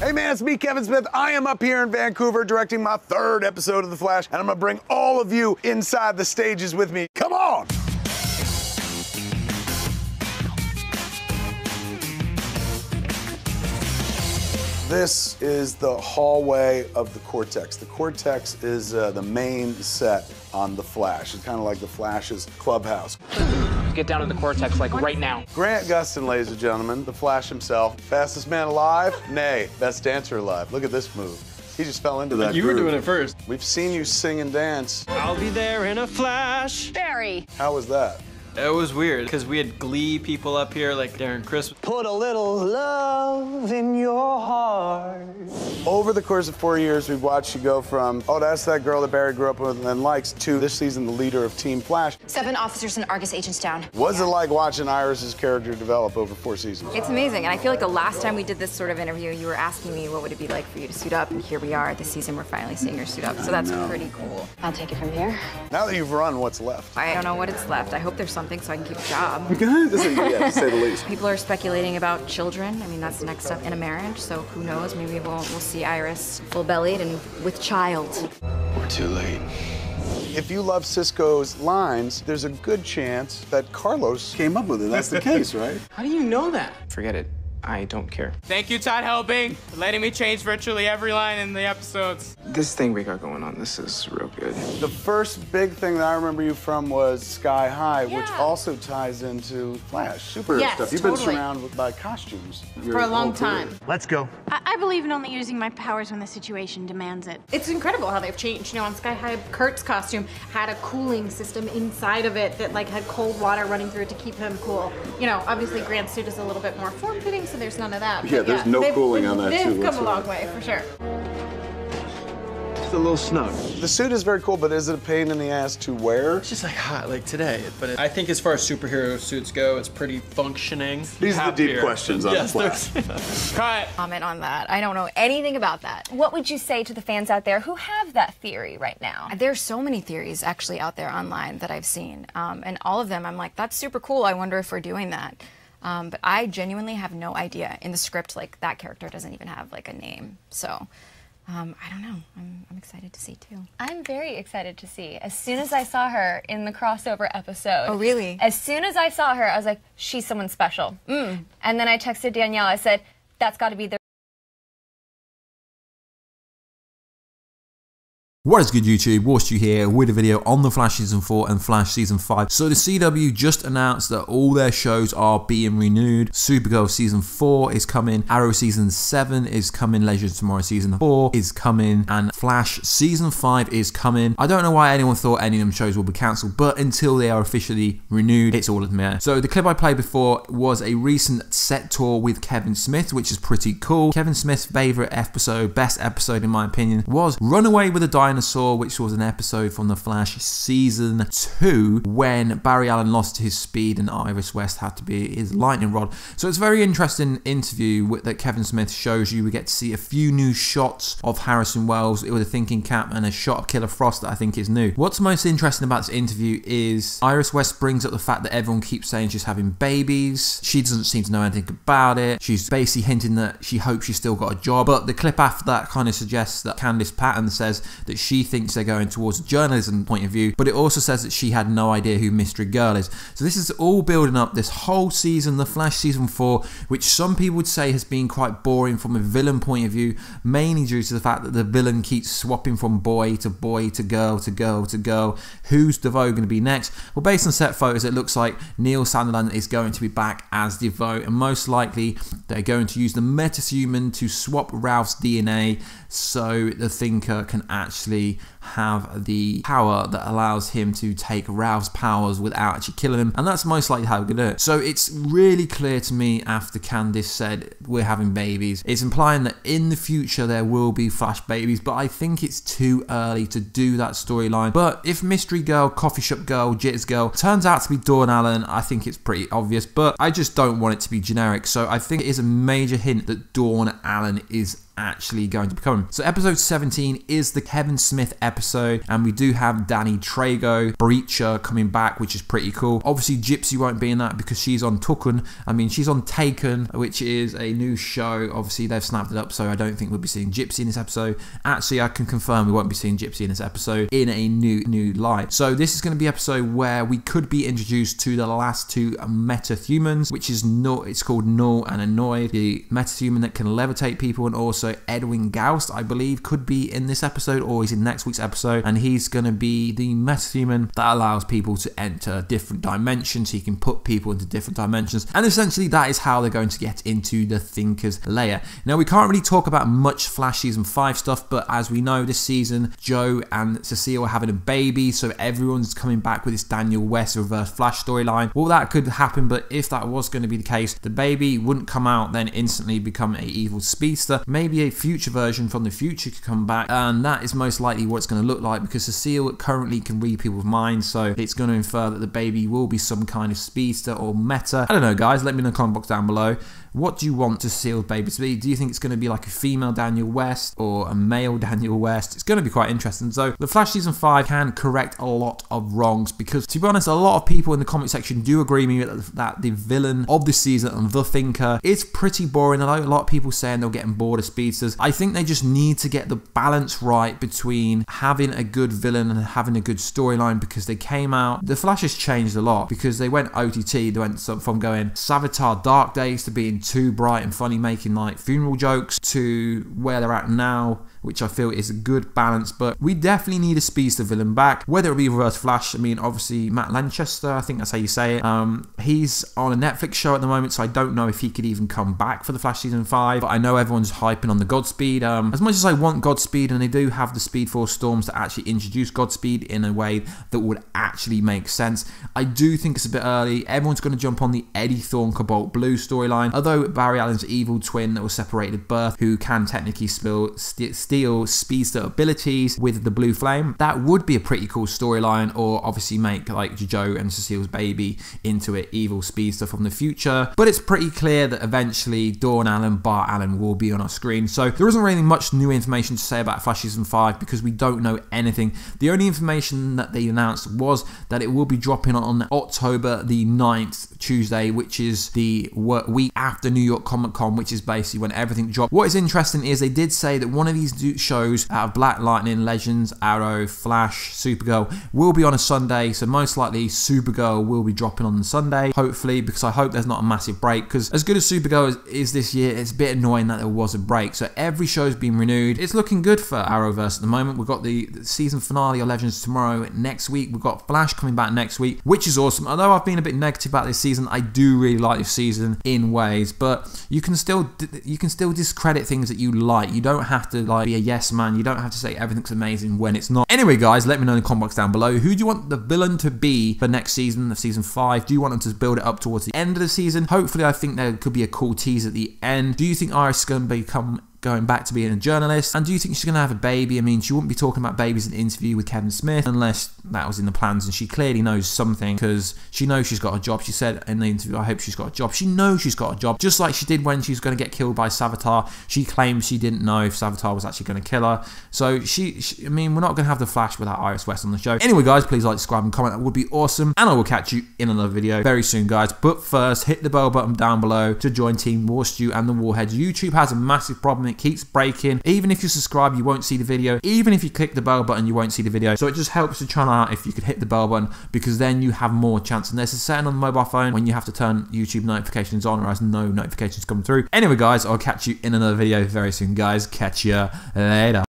Hey man, it's me, Kevin Smith. I am up here in Vancouver directing my 3rd episode of The Flash, and I'm gonna bring all of you inside the stages with me. Come on! This is the hallway of the Cortex. The Cortex is the main set on The Flash. It's kind of like The Flash's clubhouse. Get down to the Cortex, like, right now. Grant Gustin, ladies and gentlemen, The Flash himself. Fastest man alive? Nay, best dancer alive. Look at this move. He just fell into that You groove. were doing it first. We've seen you sing and dance. I'll be there in a flash. Barry. How was that? It was weird, because we had Glee people up here, like Darren Criss. Put a little love in your heart. Over the course of 4 years, we've watched you go from, oh, that's that girl that Barry grew up with and likes, to this season, the leader of Team Flash. 7 officers and Argus agents down. What's it like watching Iris's character develop over 4 seasons? It's amazing, and I feel like the last time we did this sort of interview, you were asking me what would it be like for you to suit up, and here we are this season, we're finally seeing her suit up, so that's pretty cool. I'll take it from here. Now that you've run, what's left? I don't know what it's left. I hope there's something so I can keep a job. Yeah, to say the least. People are speculating about children. I mean, that's the next step in a marriage, so who knows? Maybe we'll see Iris full-bellied and with child. We're too late. If you love Cisco's lines, there's a good chance that Carlos came up with it. That's the case, right? How do you know that? Forget it. I don't care. Thank you, Todd Helbing, for letting me change virtually every line in the episodes. This thing we got going on, this is real good. The first big thing that I remember you from was Sky High, which also ties into Flash, superhero stuff. You've been surrounded by costumes For a long time. Let's go. I believe in only using my powers when the situation demands it. It's incredible how they've changed. You know, on Sky High, Kurt's costume had a cooling system inside of it that like had cold water running through it to keep him cool. You know, obviously Grant's suit is a little bit more form-fitting, so there's none of that. Yeah, there's no cooling on that They've too. come a long way, for sure. It's a little snug. The suit is very cool, but is it a pain in the ass to wear? It's just like hot, like today. But I think as far as superhero suits go, it's pretty functioning. These are the deep questions on The Flash. Cut. Comment on that. I don't know anything about that. What would you say to the fans out there who have that theory right now? There's so many theories actually out there online that I've seen, and all of them I'm like, that's super cool. I wonder if we're doing that. But I genuinely have no idea. In the script, like, that character doesn't even have, like, a name. So, I don't know. I'm excited to see, too. I'm very excited to see. As soon as I saw her in the crossover episode. Oh, really? As soon as I saw her, I was like, she's someone special. And then I texted Danielle. I said, that's got to be the... What is good, YouTube? Warstu here with a video on The Flash Season 4 and Flash Season 5. So the CW just announced that all their shows are being renewed. Supergirl Season 4 is coming, Arrow Season 7 is coming, Legends of Tomorrow Season 4 is coming, and Flash Season 5 is coming. I don't know why anyone thought any of them shows will be cancelled, but until they are officially renewed, it's all in the air. So the clip I played before was a recent set tour with Kevin Smith, which is pretty cool. Kevin Smith's favourite episode, best episode in my opinion, was Runaway with a Dinosaur, which was an episode from The Flash Season 2 when Barry Allen lost his speed and Iris West had to be his lightning rod. So it's a very interesting interview that Kevin Smith shows you. We get to see a few new shots of Harrison Wells with a thinking cap and a shot of Killer Frost that I think is new. What's most interesting about this interview is Iris West brings up the fact that everyone keeps saying she's having babies. She doesn't seem to know anything about it. She's basically hinting that she hopes she's still got a job. But the clip after that kind of suggests that Candice Patton says that she thinks they're going towards a journalism point of view, but it also says that she had no idea who Mystery Girl is. So this is all building up this whole season, The Flash Season 4, which some people would say has been quite boring from a villain point of view, mainly due to the fact that the villain keeps swapping from boy to boy to girl to girl to girl. Who's DeVoe going to be next? Well, based on set photos, it looks like Neil Sandiland is going to be back as DeVoe, and most likely they're going to use the metahuman to swap Ralph's DNA so the Thinker can actually have the power that allows him to take Ralph's powers without actually killing him, and that's most likely how we're going to do it. So it's really clear to me after Candice said we're having babies, it's implying that in the future there will be Flash babies, but I think it's too early to do that storyline. But if Mystery Girl, Coffee Shop Girl, Jitters Girl turns out to be Dawn Allen, I think it's pretty obvious, but I just don't want it to be generic. So I think it is a major hint that Dawn Allen is actually going to become. So episode 17 is the Kevin Smith episode episode. And we do have Danny Trejo, Breacher, coming back, which is pretty cool. Obviously, Gypsy won't be in that because she's on Tukun. I mean, she's on Taken, which is a new show. Obviously, they've snapped it up, so I don't think we'll be seeing Gypsy in this episode. Actually, I can confirm we won't be seeing Gypsy in this episode in a new light. So this is going to be an episode where we could be introduced to the last two meta-humans, which is it's called Null and Annoyed, the meta-human that can levitate people, and also Edwin Gaust, I believe, could be in this episode or he's in next week's episode, and he's going to be the meta-human that allows people to enter different dimensions. He can put people into different dimensions, and essentially that is how they're going to get into the Thinker's Lair. Now, we can't really talk about much Flash Season 5 stuff, but as we know, this season, Joe and Cecile are having a baby, so everyone's coming back with this Daniel West Reverse Flash storyline. Well, that could happen, but if that was going to be the case, the baby wouldn't come out then instantly become a evil speedster. Maybe a future version from the future could come back, and that is most likely what it's going to look like, because Cecile currently can read people's minds, so it's going to infer that the baby will be some kind of speedster or meta. I don't know, guys, let me know in the comment box down below. What do you want Cecile's baby to be? Do you think it's going to be like a female Daniel West or a male Daniel West? It's going to be quite interesting. So the Flash Season 5 can correct a lot of wrongs, because to be honest, a lot of people in the comment section do agree with me that the villain of this season and the Thinker is pretty boring. I know a lot of people saying they're getting bored of speedsters. I think they just need to get the balance right between having a good villain and having a good storyline, because they came out, the Flash has changed a lot, because they went OTT, they went from going Savitar Dark Days to being too bright and funny, making like funeral jokes, to where they're at now, which I feel is a good balance. But we definitely need a speedster villain back, whether it be Reverse Flash. I mean, obviously Matt Lanchester, I think that's how you say it. He's on a Netflix show at the moment, so I don't know if he could even come back for the Flash Season 5, but I know everyone's hyping on the Godspeed. As much as I want Godspeed, and they do have the Speedforce storms to actually introduce Godspeed in a way that would actually make sense, I do think it's a bit early. Everyone's going to jump on the Eddie Thawne Cobalt Blue storyline, although Barry Allen's evil twin that was separated at birth, who can technically steal speedster abilities with the blue flame, that would be a pretty cool storyline. Or obviously make like Joe and Cecile's baby into an evil speedster from the future. But it's pretty clear that eventually Dawn Allen, Bart Allen will be on our screen. So there isn't really much new information to say about Flash Season 5, because we don't know anything. The only information that they announced was that it will be dropping on October the 9th, Tuesday, which is the week after New York Comic Con, which is basically when everything dropped. What is interesting is they did say that one of these shows out of Black Lightning, Legends, Arrow, Flash, Supergirl will be on a Sunday, so most likely Supergirl will be dropping on the Sunday, hopefully, because I hope there's not a massive break, because as good as Supergirl is this year, it's a bit annoying that there was a break. So every show's been renewed. It's looking good for Arrowverse at the moment. We've got the season finale of Legends tomorrow. Next week we've got Flash coming back next week, which is awesome. Although I've been a bit negative about this season, I do really like this season in ways, but you can still discredit things that you like. You don't have to like be a yes man. You don't have to say everything's amazing when it's not. Anyway, guys, let me know in the comment box down below. Who do you want the villain to be for next season, of season 5? Do you want them to build it up towards the end of the season? Hopefully, I think there could be a cool tease at the end. Do you think Iris is going to become going back to being a journalist? And do you think she's going to have a baby? I mean, she wouldn't be talking about babies in an interview with Kevin Smith unless that was in the plans, and she clearly knows something, because she knows she's got a job. She said in the interview, I hope she's got a job. She knows she's got a job, just like she did when she was going to get killed by Savitar. She claimed she didn't know if Savitar was actually going to kill her. So I mean, we're not going to have the Flash without Iris West on the show. Anyway, guys, please like, subscribe, and comment. That would be awesome, and I will catch you in another video very soon, guys. But first, hit the bell button down below to join Team Warstu and the Warheads. YouTube has a massive problem. It keeps breaking. Even if you subscribe, you won't see the video. Even if you click the bell button, you won't see the video. So it just helps the channel out if you could hit the bell button, because then you have more chance. And there's a setting on the mobile phone when you have to turn YouTube notifications on, or has no notifications coming through. Anyway, guys, I'll catch you in another video very soon, guys. Catch you later.